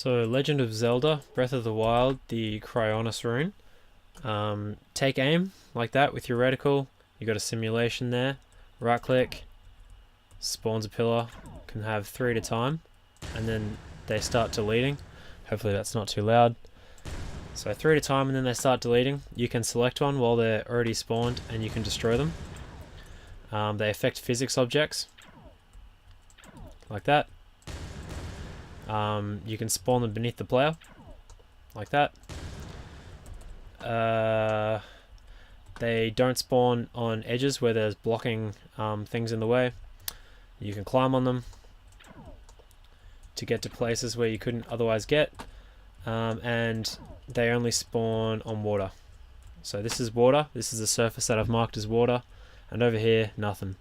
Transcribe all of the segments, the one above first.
So, Legend of Zelda, Breath of the Wild, the Cryonis rune. Take aim like that with your reticle. You got a simulation there. Right click, spawns a pillar. Can have 3 at a time, and then they start deleting. Hopefully that's not too loud. So 3 at a time, and then they start deleting. You can select one while they're already spawned, and you can destroy them. They affect physics objects, like that. You can spawn them beneath the player, like that. They don't spawn on edges where there's blocking things in the way. You can climb on them to get to places where you couldn't otherwise get. And they only spawn on water. So this is water. This is the surface that I've marked as water. And over here, nothing.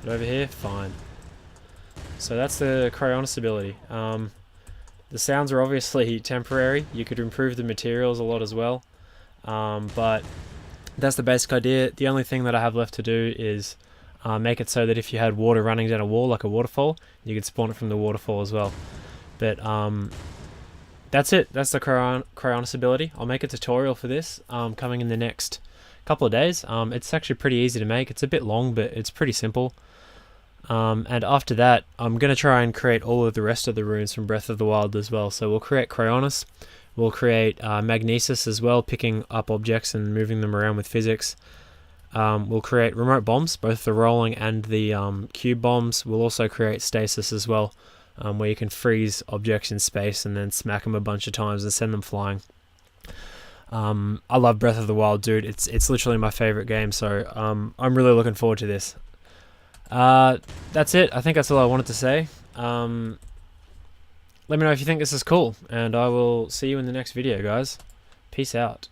But over here, fine. So that's the Cryonis ability. The sounds are obviously temporary. You could improve the materials a lot as well. But that's the basic idea. The only thing that I have left to do is make it so that if you had water running down a wall like a waterfall, you could spawn it from the waterfall as well. But that's it. That's the Cryonis ability. I'll make a tutorial for this coming in the next couple of days. It's actually pretty easy to make. It's a bit long, but it's pretty simple. And after that, I'm going to try and create all of the rest of the runes from Breath of the Wild as well. So we'll create Cryonis. We'll create Magnesis as well, picking up objects and moving them around with physics. We'll create remote bombs, both the rolling and the cube bombs. We'll also create stasis as well, where you can freeze objects in space and then smack them a bunch of times and send them flying. I love Breath of the Wild, dude. It's literally my favorite game, so I'm really looking forward to this. That's it. I think that's all I wanted to say. Let me know if you think this is cool, and I will see you in the next video, guys. Peace out.